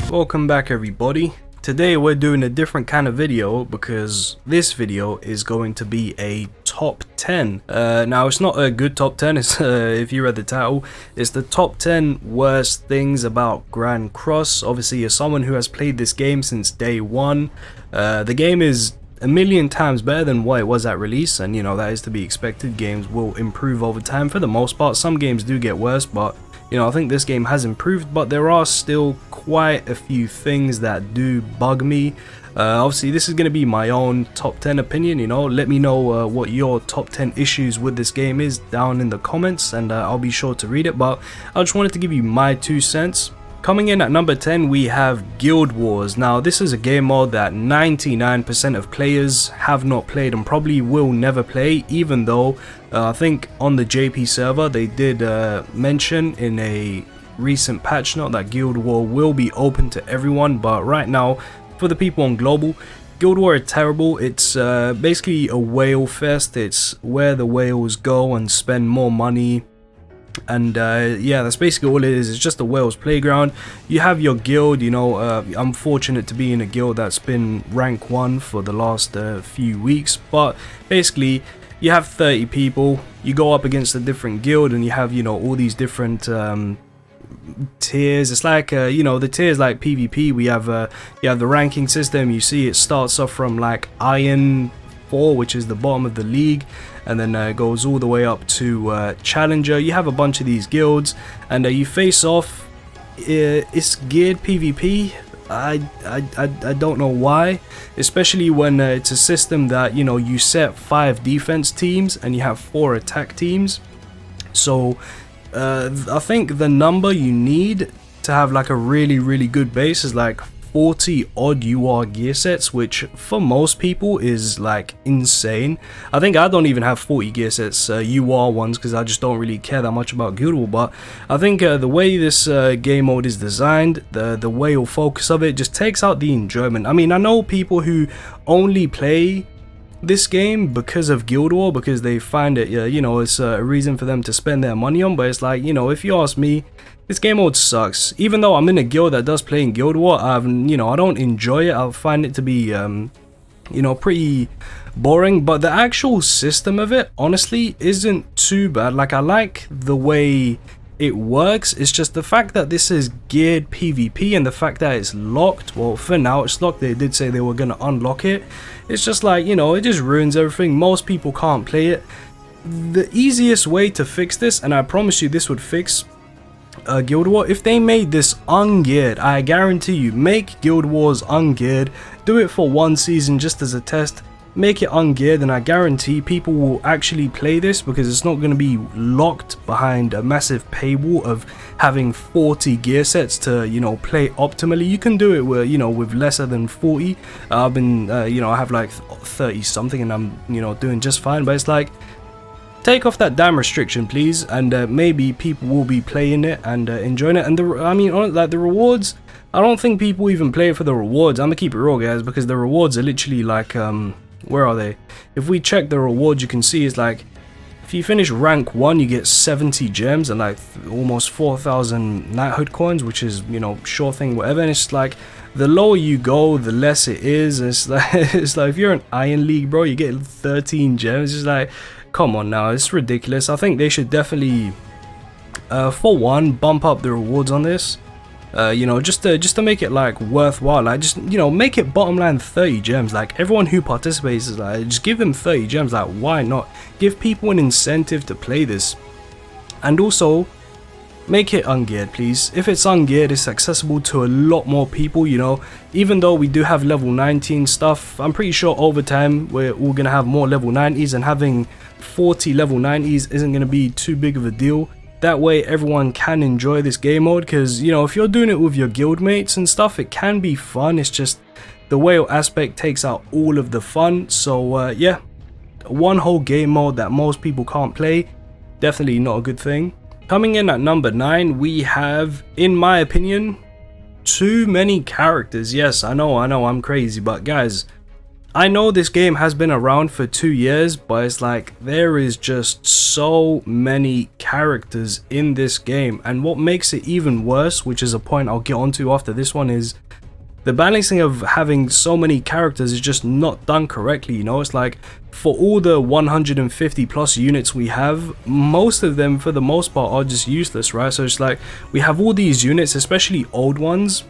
Welcome back everybody. Today we're doing a different kind of video because this video is going to be a top 10. Now it's not a good top 10, it's, if you read the title, it's the top 10 worst things about Grand Cross. Obviously as someone who has played this game since day one, the game is a million times better than what it was at release, and you know that is to be expected. Games will improve over time for the most part. Some games do get worse, but you know, I think this game has improved, but there are still quite a few things that do bug me. Obviously, this is going to be my own top 10 opinion, you know. Let me know what your top 10 issues with this game is down in the comments, and I'll be sure to read it, but I just wanted to give you my 2 cents. Coming in at number 10, we have Guild Wars. Now, this is a game mode that 99% of players have not played and probably will never play, even though I think on the JP server they did mention in a recent patch note that Guild War will be open to everyone, but right now, for the people on global, Guild War is terrible. It's basically a whale fest. It's where the whales go and spend more money. And yeah, that's basically all it is. It's just a whale's playground. You have your guild, you know. I'm fortunate to be in a guild that's been rank 1 for the last few weeks, but basically you have 30 people. You go up against a different guild and you have, you know, all these different tiers. It's like you know, the tiers like PvP. We have you have the ranking system. You see it starts off from like Iron 4, which is the bottom of the league, and then goes all the way up to Challenger. You have a bunch of these guilds, and you face off. It's geared PvP. I don't know why, especially when it's a system that, you know, you set 5 defense teams and you have 4 attack teams. So I think the number you need to have like a really good base is like 40 odd UR gear sets, which for most people is like insane. I think I don't even have 40 gear sets, UR ones, because I just don't really care that much about Guild War. But I think the way this game mode is designed, the whale focus of it just takes out the enjoyment. I mean, I know people who only play this game because of Guild War, because they find it, you know, it's a reason for them to spend their money on. But it's like, you know, if you ask me, this game mode sucks. Even though I'm in a guild that does play in Guild War, you know, I don't enjoy it. I find it to be, you know, pretty boring. But the actual system of it, honestly, isn't too bad. Like, I like the way it works. It's just the fact that this is geared PvP and the fact that it's locked. Well, for now it's locked. They did say they were going to unlock it. It's just like, you know, it just ruins everything. Most people can't play it. The easiest way to fix this, and I promise you this would fix Guild War, if they made this ungeared. I guarantee you, make Guild Wars ungeared, do it for 1 season just as a test, make it ungeared, and I guarantee people will actually play this, because it's not going to be locked behind a massive paywall of having 40 gear sets to, you know, play optimally. You can do it with, you know, with lesser than 40. I've been you know, I have like 30 something and I'm, you know, doing just fine. But it's like, take off that damn restriction, please, and maybe people will be playing it and enjoying it. And I mean, like the rewards, I don't think people even play it for the rewards. I'm gonna keep it raw, guys, because the rewards are literally like, where are they? If we check the rewards, you can see it's like, if you finish rank 1, you get 70 gems and like almost 4,000 knighthood coins, which is, you know, sure thing, whatever. And it's like, the lower you go, the less it is. It's like, it's like if you're an Iron League, bro, you get 13 gems. It's like, come on now, it's ridiculous. I think they should definitely, for one, bump up the rewards on this. You know, just to make it like worthwhile. Like, just, you know, make it bottom line 30 gems. Like, everyone who participates is like, just give them 30 gems. Like, why not? Give people an incentive to play this. And also, make it ungeared, please. If it's ungeared, it's accessible to a lot more people, you know. Even though we do have level 19 stuff, I'm pretty sure over time we're all gonna have more level 90s, and having 40 level 90s isn't gonna be too big of a deal. That way everyone can enjoy this game mode, because, you know, if you're doing it with your guild mates and stuff, it can be fun. It's just the whale aspect takes out all of the fun. So yeah, one whole game mode that most people can't play, definitely not a good thing. Coming in at number 9, we have, in my opinion, too many characters. Yes, I know I'm crazy, but guys, I know this game has been around for 2 years, but it's like there is just so many characters in this game, and what makes it even worse, which is a point I'll get onto after this one, is the balancing of having so many characters is just not done correctly. You know, it's like for all the 150 plus units we have, most of them for the most part are just useless, right? So it's like we have all these units, especially old ones,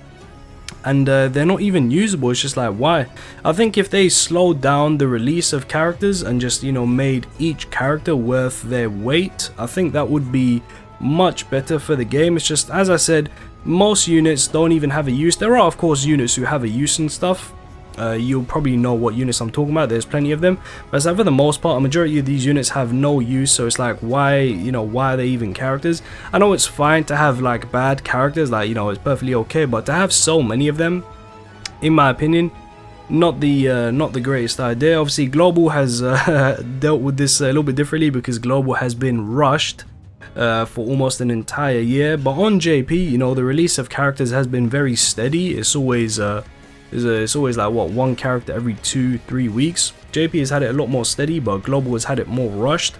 and they're not even usable. It's just like, why? I think if they slowed down the release of characters and just, you know, made each character worth their weight, I think that would be much better for the game. It's just, as I said, most units don't even have a use. There are of course units who have a use and stuff. You'll probably know what units I'm talking about. There's plenty of them, but it's like for the most part, a majority of these units have no use. So it's like, why, you know, why are they even characters? I know it's fine to have like bad characters, like, you know, it's perfectly okay, but to have so many of them, in my opinion, not the greatest idea. Obviously Global has dealt with this a little bit differently, because Global has been rushed for almost an entire year. But on JP, you know, the release of characters has been very steady. It's always it's always like, what, one character every 2-3 weeks. JP has had it a lot more steady, but Global has had it more rushed.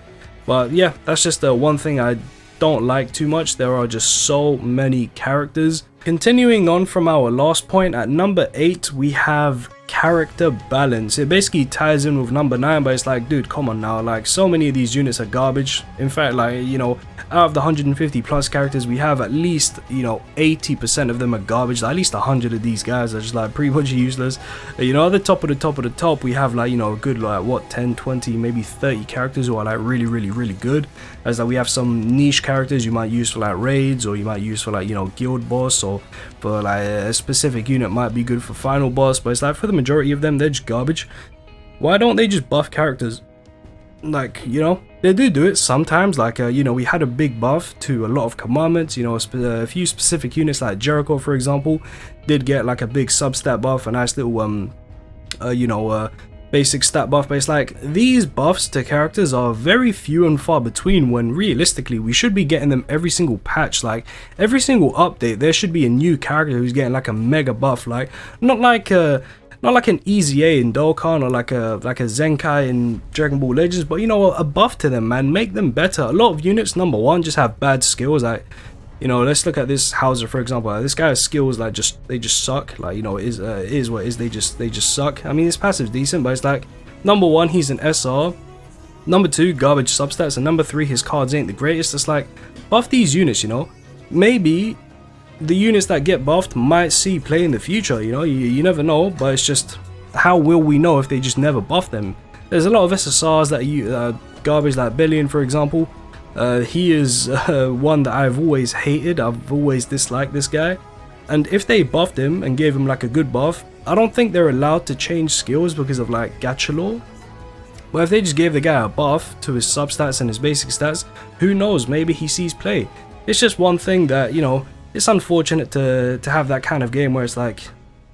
But yeah, that's just one thing I don't like too much. There are just so many characters. Continuing on from our last point, at number 8 we have character balance. It basically ties in with number 9, but it's like, dude, come on now, like so many of these units are garbage. In fact, like, you know, out of the 150 plus characters we have, at least, you know, 80% of them are garbage. Like, at least 100 of these guys are just like pretty much useless. You know, at the top of the top we have, like, you know, a good, like, what, 10, 20, maybe 30 characters who are like really good. As like we have some niche characters you might use for like raids, or you might use for like, you know, guild boss, or for like a specific unit might be good for final boss. But it's like for the majority of them, they're just garbage. Why don't they just buff characters? Like, you know, they do it sometimes. Like, you know, we had a big buff to a lot of commandments. You know, a few specific units like Jericho, for example, did get like a big substat buff, a nice little you know, basic stat buff. But it's like these buffs to characters are very few and far between, when realistically we should be getting them every single patch. Like every single update there should be a new character who's getting like a mega buff. Like not like an Easy A in Dokkan, or like a Zenkai in Dragon Ball Legends, but, you know, a buff to them, man. Make them better. A lot of units, number one, just have bad skills. Like, you know, let's look at this Hauser, for example. This guy's skills, like, they just suck. Like, you know, it is what it is. They just suck. I mean, his passive's decent, but it's like, number one, he's an SR. Number two, garbage substats. And number three, his cards ain't the greatest. It's like, buff these units, you know. Maybe the units that get buffed might see play in the future, you know, you never know. But it's just, how will we know if they just never buff them? There's a lot of SSRs that garbage, like Billion, for example. He is one that I've always hated. I've always disliked this guy. And if they buffed him and gave him like a good buff, I don't think they're allowed to change skills because of like gacha law. But if they just gave the guy a buff to his substats and his basic stats, who knows, maybe he sees play. It's just one thing that, you know, it's unfortunate to have that kind of game where it's like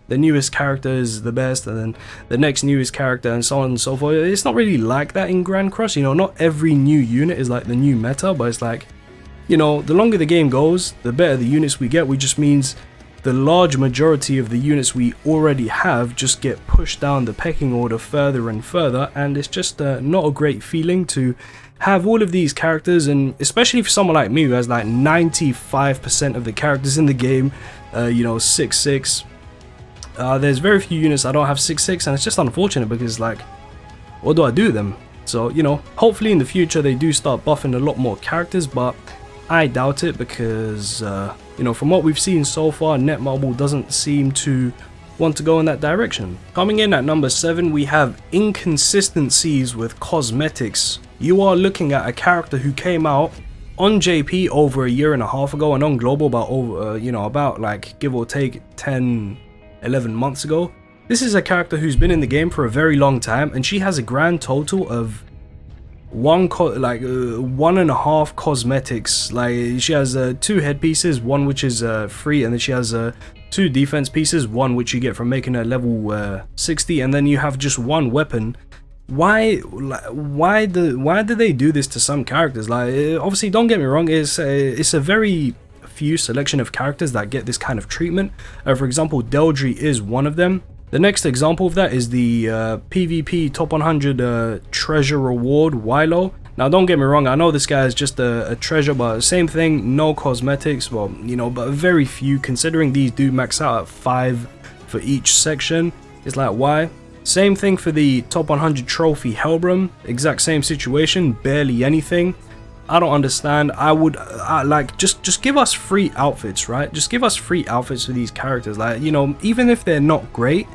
the newest character is the best, and then the next newest character, and so on and so forth. It's not really like that in Grand Cross. You know, not every new unit is like the new meta, but it's like, you know, the longer the game goes, the better the units we get, which just means the large majority of the units we already have just get pushed down the pecking order further and further, and it's just not a great feeling to have all of these characters. And especially for someone like me who has like 95% of the characters in the game, you know, 6/6. There's very few units I don't have 6/6, and it's just unfortunate because, like, what do I do with them? So, you know, hopefully in the future they do start buffing a lot more characters, but I doubt it because, you know, from what we've seen so far, Netmarble doesn't seem to want to go in that direction. Coming in at number 7, we have inconsistencies with cosmetics. You are looking at a character who came out on JP over a year and a half ago, and on Global about over, you know, about like give or take 10-11 months ago. This is a character who's been in the game for a very long time, and she has a grand total of 1.5 cosmetics. Like, she has 2 headpieces, one which is free, and then she has 2 defense pieces, one which you get from making her level 60, and then you have just 1 weapon. Why do they do this to some characters? Like, obviously, don't get me wrong, it's a very few selection of characters that get this kind of treatment. For example, Deldry is one of them. The next example of that is the PvP top 100 treasure reward Wilo. Now don't get me wrong, I know this guy is just a treasure, but same thing, no cosmetics, well, you know, but very few, considering these do max out at 5 for each section. It's like, why? Same thing for the top 100 trophy Helbram, exact same situation, barely anything. I don't understand. I would like just give us free outfits, right? Just give us free outfits for these characters. Like, you know, even if they're not great,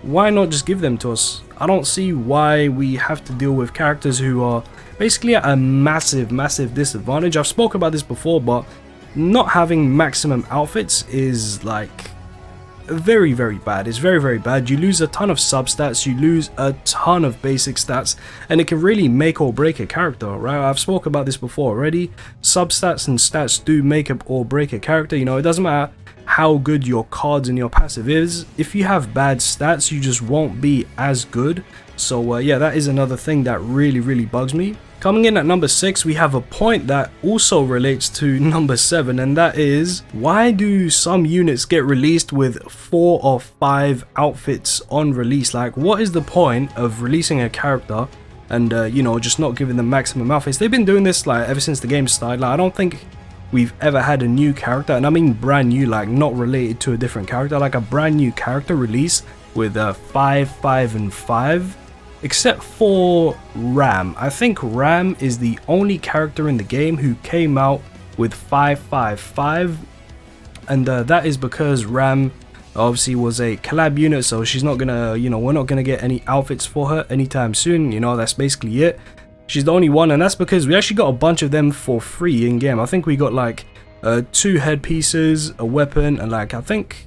why not just give them to us? I don't see why we have to deal with characters who are basically at a massive disadvantage. I've spoken about this before, but not having maximum outfits is like very bad. It's very bad. You lose a ton of substats, you lose a ton of basic stats, and it can really make or break a character, right? I've spoken about this before already. Substats and stats do make up or break a character. You know, it doesn't matter how good your cards and your passive is. If you have bad stats, you just won't be as good. So yeah, that is another thing that really bugs me. Coming in at number 6, we have a point that also relates to number 7, and that is, why do some units get released with 4 or 5 outfits on release? Like, what is the point of releasing a character and you know, just not giving them maximum outfits? They've been doing this like ever since the game started. Like, I don't think we've ever had a new character, and I mean brand new, like not related to a different character, like a brand new character release with 5, 5 and 5. Except for Ram. I think Ram is the only character in the game who came out with 5, 5, 5, and that is because Ram obviously was a collab unit, so she's not gonna, you know, we're not gonna get any outfits for her anytime soon. You know, that's basically it. She's the only one, and that's because we actually got a bunch of them for free in game. I think we got like 2 headpieces, a weapon, and like I think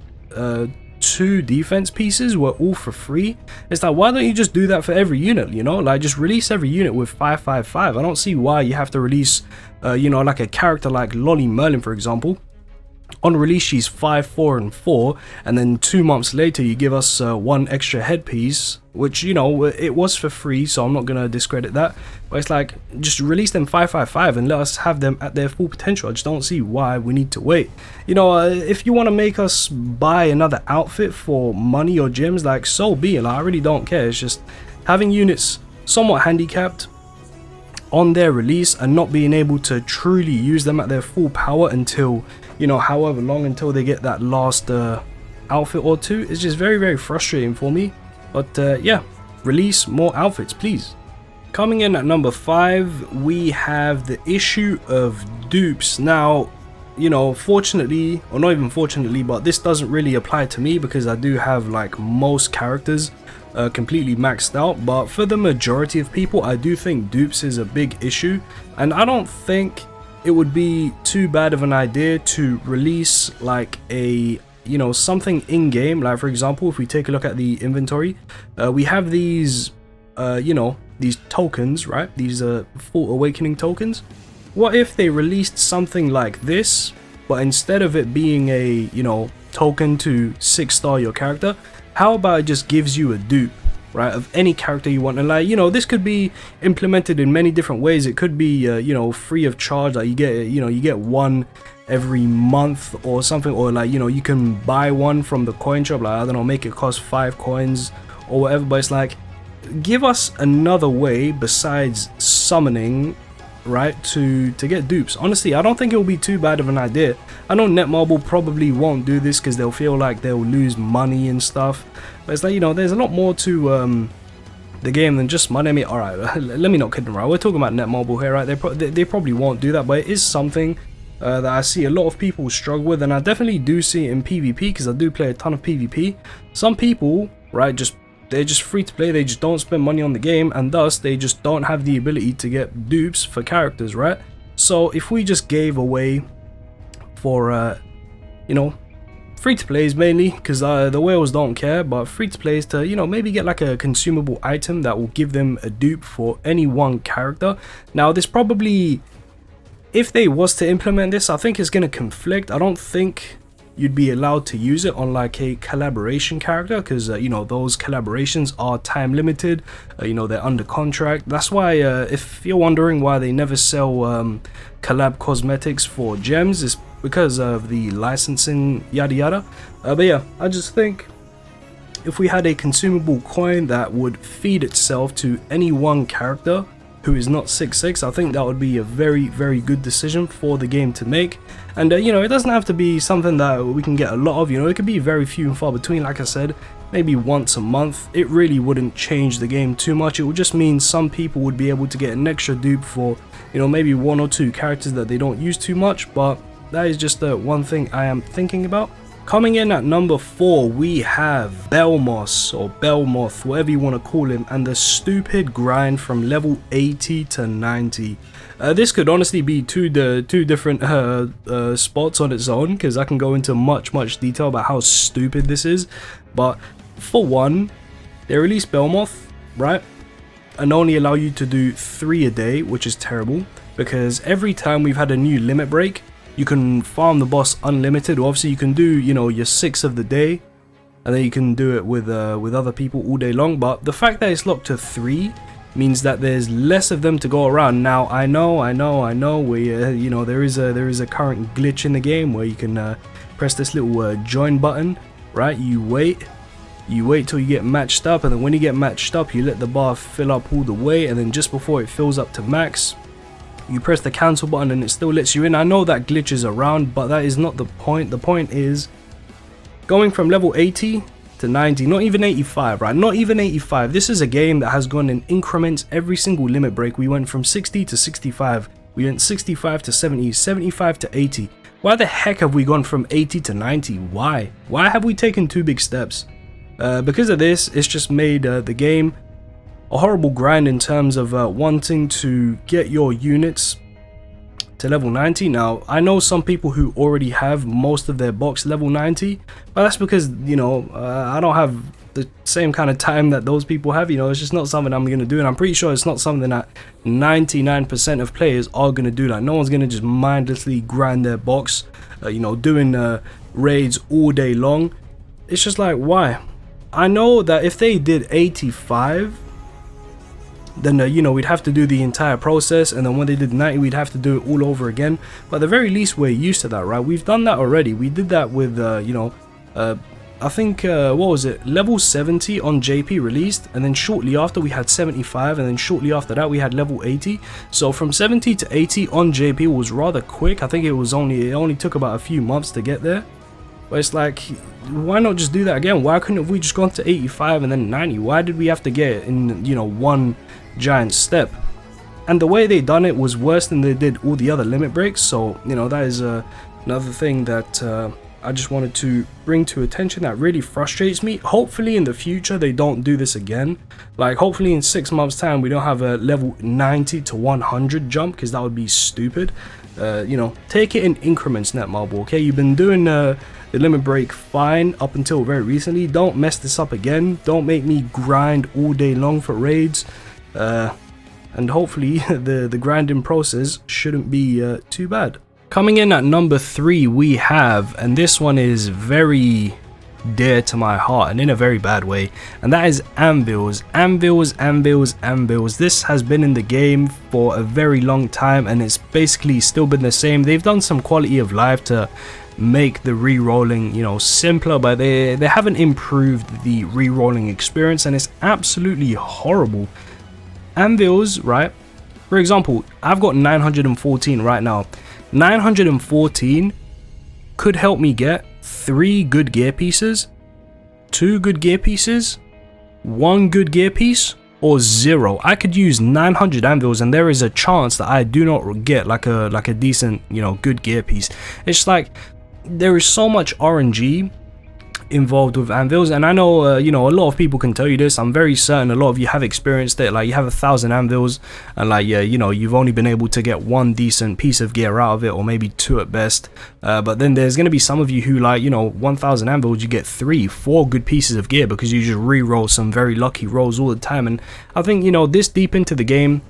2 defense pieces were all for free. It's like, why don't you just do that for every unit, you know? Like, just release every unit with 5, 5, 5. I don't see why you have to release you know, like a character like Lolly Merlin, for example. On release she's 5, 4 and 4, and then 2 months later you give us 1 extra headpiece, which, you know, it was for free, so I'm not gonna discredit that, but it's like, just release them 5, 5, 5 and let us have them at their full potential. I just don't see why we need to wait. You know, if you want to make us buy another outfit for money or gems, like, so be it. Like, I really don't care. It's just having units somewhat handicapped on their release and not being able to truly use them at their full power until, you know, however long, until they get that last outfit or 2. It's just very frustrating for me. But yeah, release more outfits, please. Coming in at number 5, we have the issue of dupes. Now, you know, fortunately, or not even fortunately, but this doesn't really apply to me because I do have like most characters completely maxed out. But for the majority of people, I do think dupes is a big issue, and I don't think it would be too bad of an idea to release like a, you know, something in game. Like, for example, if we take a look at the inventory, we have these you know, these tokens, right? These full awakening tokens. What if they released something like this, but instead of it being a, you know, token to 6-star your character, how about it just gives you a dupe, right, of any character you want? And like, you know, this could be implemented in many different ways. It could be you know, free of charge, like you get, you know, you get 1 every month or something, or like, you know, you can buy 1 from the coin shop, like, I don't know, make it cost 5 coins or whatever. But it's like, give us another way besides summoning, right, to get dupes. Honestly, I don't think it will be too bad of an idea. I know Netmarble probably won't do this because they'll feel like they'll lose money and stuff, but it's like, you know, there's a lot more to the game than just money. I mean, alright, let me not kid them, right? We're talking about Netmarble here, right? They probably won't do that, but it is something that I see a lot of people struggle with, and I definitely do see it in PvP because I do play a ton of PvP. Some people, right, they're just free to play, they just don't spend money on the game, and thus they just don't have the ability to get dupes for characters, right? So if we just gave away for you know, free to plays mainly, because the whales don't care, but free to plays to, you know, maybe get like a consumable item that will give them a dupe for any one character. Now this probably, if they was to implement this, I think it's going to conflict. I don't think you'd be allowed to use it on like a collaboration character, because you know, those collaborations are time limited, you know, they're under contract. That's why if you're wondering why they never sell collab cosmetics for gems, it's because of the licensing, yada yada. But yeah, I just think if we had a consumable coin that would feed itself to any one character who is not 6'6", I think that would be a very, very good decision for the game to make. And you know, it doesn't have to be something that we can get a lot of, you know, it could be very few and far between. Like I said, maybe once a month. It really wouldn't change the game too much. It would just mean some people would be able to get an extra dupe for, you know, maybe 1 or 2 characters that they don't use too much, but that is just the one thing I am thinking about. Coming in at number 4, we have Bellmoth, or Bellmoth, whatever you want to call him, and the stupid grind from level 80 to 90. This could honestly be two different spots on its own, because I can go into much detail about how stupid this is. But for one, they released Bellmoth, right, and only allow you to do 3 a day, which is terrible, because every time we've had a new limit break, you can farm the boss unlimited. Obviously, you can do, you know, your 6 of the day, and then you can do it with other people all day long. But the fact that it's locked to 3 means that there's less of them to go around. Now, I know, we, you know, there is a current glitch in the game where you can press this little join button, right? You wait till you get matched up, and then when you get matched up, you let the bar fill up all the way, and then just before it fills up to max, you press the cancel button and it still lets you in. I know that glitch is around, but that is not the point. The point is going from level 80 to 90, not even 85, right? Not even 85. This is a game that has gone in increments every single limit break. We went from 60 to 65. We went 65 to 70, 75 to 80. Why the heck have we gone from 80 to 90? Why? Why have we taken 2 big steps? Because of this, it's just made the game a horrible grind in terms of wanting to get your units to level 90. Now, I know some people who already have most of their box level 90, but that's because, you know, I don't have the same kind of time that those people have. You know, it's just not something I'm going to do, and I'm pretty sure it's not something that 99% of players are going to do. Like, no one's going to just mindlessly grind their box, you know, doing raids all day long. It's just like, why? I know that if they did 85, then you know, we'd have to do the entire process, and then when they did 90, we'd have to do it all over again. But at the very least, we're used to that, right? We've done that already. We did that with you know, I think what was it, level 70 on JP released, and then shortly after we had 75, and then shortly after that we had level 80. So from 70 to 80 on JP was rather quick. I think it only took about a few months to get there. But it's like, why not just do that again? Why couldn't have we just gone to 85 and then 90? Why did we have to get it in, you know, one giant step? And the way they done it was worse than they did all the other limit breaks. So, you know, that is another thing that I just wanted to bring to attention that really frustrates me. Hopefully in the future they don't do this again. Like, hopefully in 6 months time we don't have a level 90 to 100 jump, because that would be stupid. You know, take it in increments, Netmarble, okay? You've been doing the limit break fine up until very recently. Don't mess this up again. Don't make me grind all day long for raids. And hopefully the grinding process shouldn't be too bad. Coming in at number 3, we have, and this one is very dear to my heart and in a very bad way, and that is Anvils. Anvils. This has been in the game for a very long time, and it's basically still been the same. They've done some quality of life to make the re-rolling, you know, simpler, but they haven't improved the re-rolling experience, and it's absolutely horrible. Anvils, right? For example, I've got 914 right now. 914 could help me get 3 good gear pieces, 2 good gear pieces, 1 good gear piece, or 0. I could use 900 anvils and there is a chance that I do not get like a decent, you know, good gear piece. It's like there is so much RNG involved with anvils, and I know you know, a lot of people can tell you this. I'm very certain a lot of you have experienced it. Like, you have 1,000 anvils and like, yeah, you know, you've only been able to get 1 decent piece of gear out of it, or maybe 2 at best. But then there's going to be some of you who, like, you know, 1,000 anvils, you get 3, 4 good pieces of gear because you just re-roll some very lucky rolls all the time. And I think, you know, this deep into the game,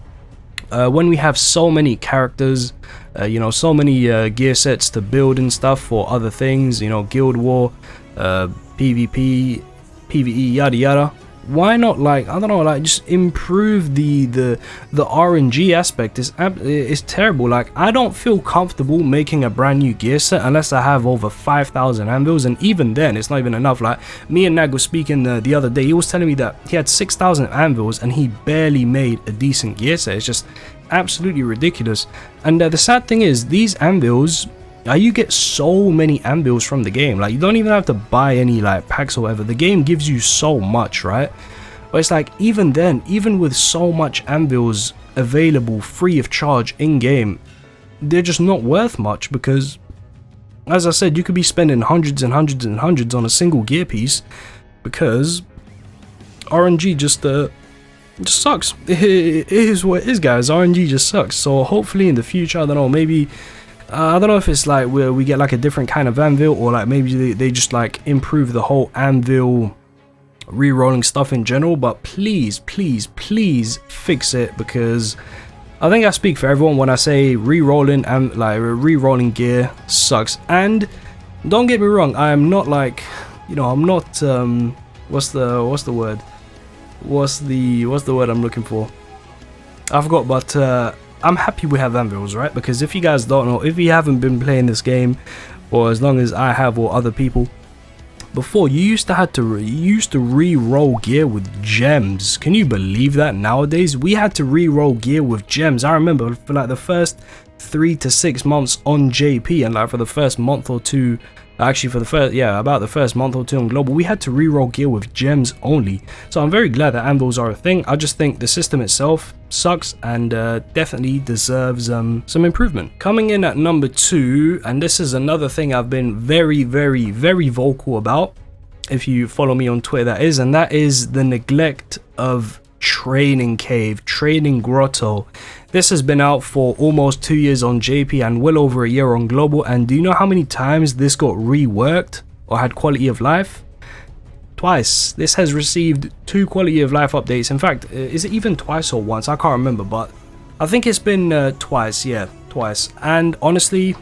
when we have so many characters, you know, so many gear sets to build and stuff for other things, you know, Guild War, PvP, PvE, yada yada, why not, like, I don't know, like, just improve the RNG aspect. It's terrible. Like, I don't feel comfortable making a brand new gear set unless I have over 5,000 anvils, and even then it's not even enough. Like, me and Nag was speaking the other day. He was telling me that he had 6,000 anvils and he barely made a decent gear set. It's just absolutely ridiculous. And the sad thing is, these anvils, you get so many anvils from the game. Like, you don't even have to buy any like packs or whatever. The game gives you so much, right? But it's like, even then, even with so much anvils available free of charge in game, they're just not worth much, because as I said, you could be spending hundreds and hundreds and hundreds on a single gear piece, because RNG just sucks. It is what it is, guys. RNG just sucks. So hopefully in the future, I don't know, maybe I don't know if it's like where we get like a different kind of anvil, or like maybe they just like improve the whole anvil re-rolling stuff in general. But please, please, please fix it, because I think I speak for everyone when I say re-rolling and like re-rolling gear sucks. And don't get me wrong, I am not like, you know, I'm not what's the word I'm looking for? I forgot. But I'm happy we have anvils, right? Because if you guys don't know, if you haven't been playing this game for as long as I have or other people, before you used to re-roll gear with gems. Can you believe that? Nowadays we had to re-roll gear with gems. I remember for like the first 3 to 6 months on JP, and like for the first month or two, actually for the first, yeah, about the first month or two on global, we had to re-roll gear with gems only. So I'm very glad that anvils are a thing. I just think the system itself sucks and definitely deserves some improvement. Coming in at number 2, and this is another thing I've been very vocal about, if you follow me on Twitter, that is the neglect of training cave, training grotto. This has been out for almost 2 years on JP and well over a year on global, and do you know how many times this got reworked or had quality of life? Twice. This has received 2 quality of life updates. In fact, is it even twice or once? I can't remember, but I think it's been twice. Yeah, twice. And honestly,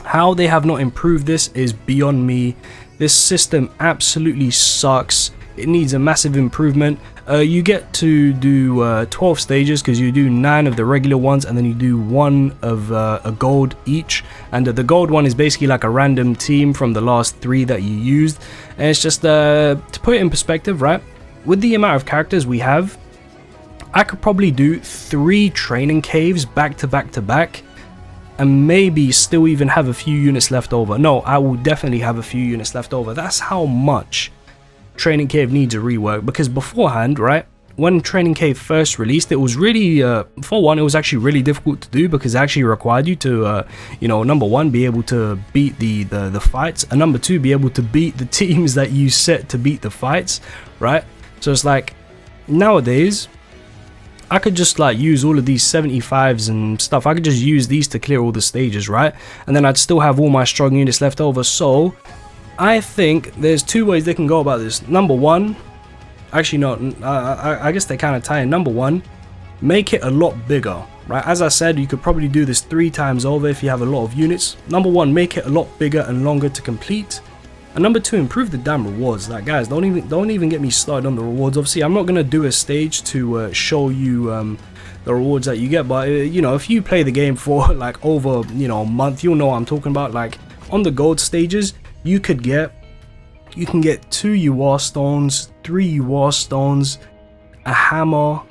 how they have not improved this is beyond me. This system absolutely sucks. It needs a massive improvement. You get to do 12 stages, because you do 9 of the regular ones and then you do 1 of a gold each, and the gold one is basically like a random team from the last 3 that you used. And it's just to put it in perspective, right, with the amount of characters we have, I could probably do 3 training caves back to back to back and maybe still even have a few units left over. No, I will definitely have a few units left over. That's how much Training Cave needs a rework. Because beforehand, right, when Training Cave first released, it was really for one, it was actually really difficult to do, because it actually required you to you know, number 1, be able to beat the fights, and number 2, be able to beat the teams that you set to beat the fights, right? So it's like, nowadays I could just like use all of these 75s and stuff. I could just use these to clear all the stages, right? And then I'd still have all my strong units left over. So I think there's 2 ways they can go about this. Number 1, actually no, I guess they kind of tie in. Number 1, make it a lot bigger, right? As I said, you could probably do this 3 times over if you have a lot of units. Number 1, make it a lot bigger and longer to complete. And number 2, improve the damn rewards. Like, guys, don't even get me started on the rewards. Obviously, I'm not gonna do a stage to show you the rewards that you get, but you know, if you play the game for like over, you know, a month, you'll know what I'm talking about. Like, on the gold stages, you can get 2 UR stones, 3 UR stones, a hammer,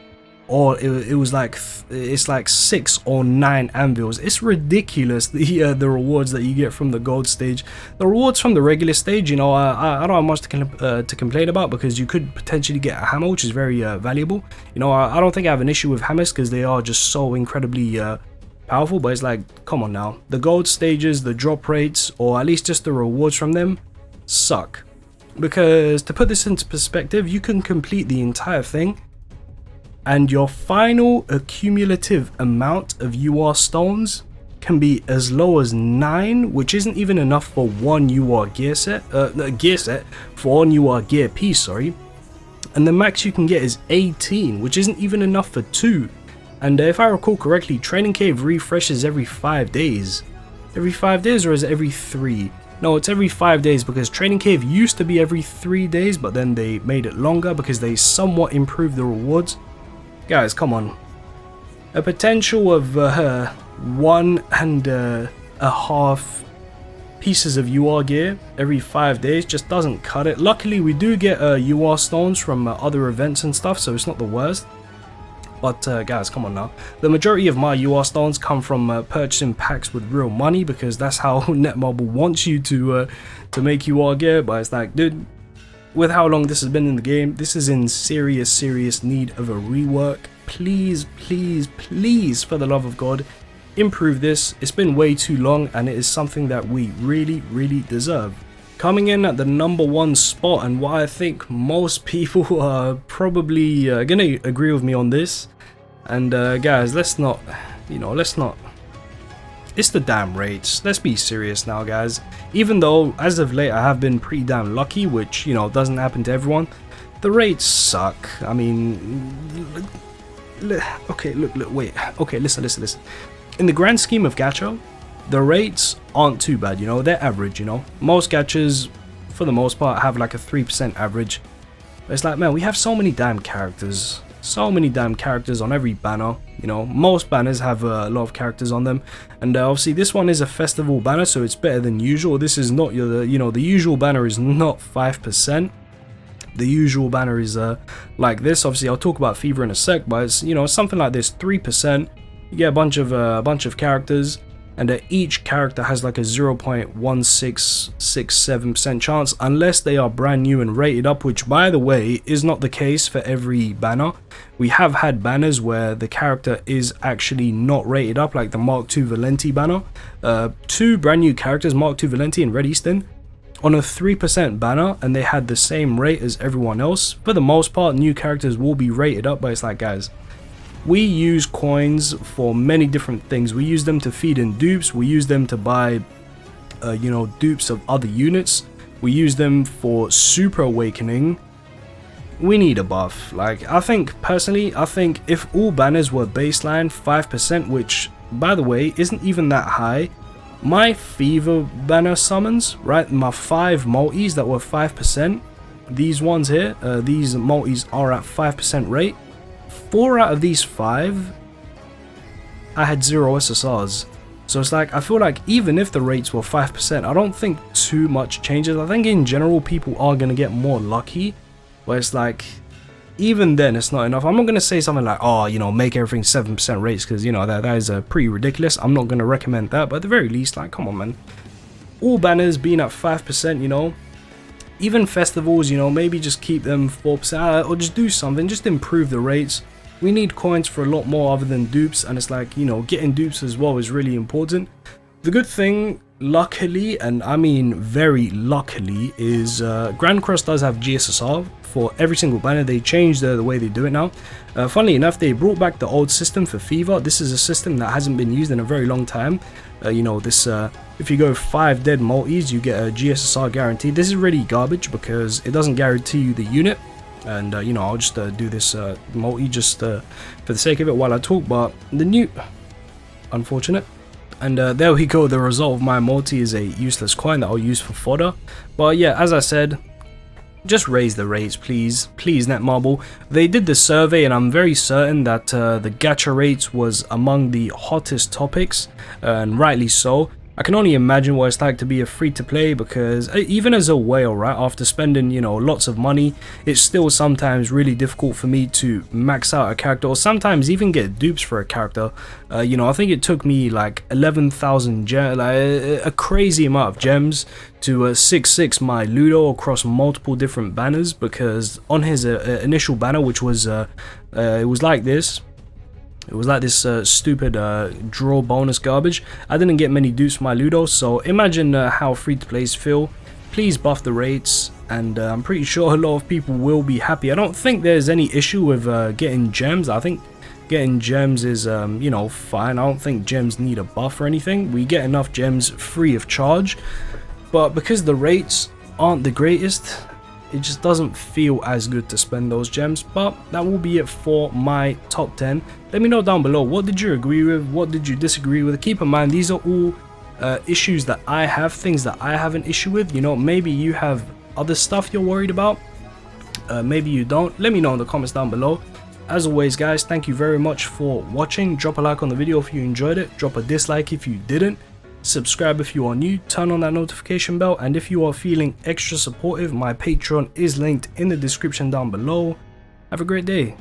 or it was like, it's like 6 or 9 anvils. It's ridiculous, the rewards that you get from the gold stage. The rewards from the regular stage, you know, I don't have much to complain about, because you could potentially get a hammer, which is very valuable. You know, I don't think I have an issue with hammers, because they are just so incredibly powerful. But it's like, come on now, the gold stages, the drop rates, or at least just the rewards from them, suck. Because to put this into perspective, you can complete the entire thing and your final accumulative amount of UR stones can be as low as 9, which isn't even enough for 1 UR gear set, for 1 UR gear piece, sorry. And the max you can get is 18, which isn't even enough for 2. And if I recall correctly, Training Cave refreshes every 5 days. Every 5 days, or is it every 3? No, it's every 5 days because Training Cave used to be every 3 days, but then they made it longer because they somewhat improved the rewards. Guys, come on. A potential of 1.5 pieces of UR gear every 5 days just doesn't cut it. Luckily, we do get UR stones from other events and stuff, so it's not the worst. But guys, come on now. The majority of my UR stones come from purchasing packs with real money because that's how Netmarble wants you to make UR gear. But it's like, dude, with how long this has been in the game, this is in serious need of a rework. Please, please, please, for the love of God, improve this. It's been way too long and it is something that we really deserve. Coming in at the #1 spot, and what I think most people are probably gonna agree with me on this, and guys, let's not, it's the damn rates. Let's be serious now, guys. Even though as of late I have been pretty damn lucky, which, you know, doesn't happen to everyone, the rates suck. I mean, okay, look, wait, okay, listen. In the grand scheme of gacha, the rates aren't too bad, you know, they're average, you know. Most gachas, for the most part, have like a 3% average. But it's like, man, we have so many damn characters on every banner, you know. Most banners have a lot of characters on them, and obviously this one is a festival banner, so it's better than usual. This is not your, you know, the usual banner is not 5%. The usual banner is like this. Obviously, I'll talk about Fever in a sec, but it's, you know, something like this, 3%. You get a bunch of characters, and each character has like a 0.1667% chance unless they are brand new and rated up, which by the way is not the case for every banner. We have had banners where the character is actually not rated up, like the Mark II Valenti banner. 2 brand new characters, Mark II Valenti and Red Easton, on a 3% banner, and they had the same rate as everyone else. For the most part, new characters will be rated up, but it's like, guys, we use coins for many different things. We use them to feed in dupes. We use them to buy, you know, dupes of other units. We use them for super awakening. We need a buff. Like, I think, personally, if all banners were baseline 5%, which, by the way, isn't even that high, my Fever banner summons, right, my 5 multis that were 5%, these ones here, these multis are at 5% rate. 4 out of these 5, I had 0 SSRs. So it's like, I feel like even if the rates were 5%, I don't think too much changes. I think in general people are going to get more lucky, but it's like, even then it's not enough. I'm not going to say something like, oh, you know, make everything 7% rates, because, you know, that is pretty ridiculous. I'm not going to recommend that, but at the very least, like, come on, man. All banners being at 5%, you know, even festivals, you know, maybe just keep them 4%, or just do something, just improve the rates. We need coins for a lot more other than dupes, and it's like, you know, getting dupes as well is really important. The good thing, luckily, and I mean very luckily, is Grand Cross does have GSSR for every single banner. They changed the way they do it now. Funnily enough, they brought back the old system for Fever. This is a system that hasn't been used in a very long time. You know, this if you go 5 dead multis, you get a GSSR guarantee. This is really garbage because it doesn't guarantee you the unit. And you know, I'll just do this multi just for the sake of it while I talk. But the new, unfortunate. And there we go, the result of my multi is a useless coin that I'll use for fodder. But yeah, as I said, just raise the rates, please Netmarble. They did the survey, and I'm very certain that the gacha rates was among the hottest topics, and rightly so. I can only imagine what it's like to be a free-to-play, because even as a whale, right, after spending, you know, lots of money, it's still sometimes really difficult for me to max out a character, or sometimes even get dupes for a character. You know, I think it took me like 11,000 gems, like a crazy amount of gems to 6-6 my Ludo across multiple different banners, because on his initial banner, which was it was like this. It was like this stupid draw bonus garbage. I didn't get many dupes for my Ludo, so imagine how free-to-plays feel. Please buff the rates, and I'm pretty sure a lot of people will be happy. I don't think there's any issue with getting gems. I think getting gems is, you know, fine. I don't think gems need a buff or anything. We get enough gems free of charge, but because the rates aren't the greatest, it just doesn't feel as good to spend those gems. But that will be it for my top 10. Let me know down below, what did you agree with, what did you disagree with. Keep in mind, these are all issues that I have, things that I have an issue with. You know, maybe you have other stuff you're worried about, maybe you don't. Let me know in the comments down below. As always guys, thank you very much for watching. Drop a like on the video if you enjoyed it, drop a dislike if you didn't, subscribe if you are new, turn on that notification bell, and if you are feeling extra supportive, my Patreon is linked in the description down below. Have a great day.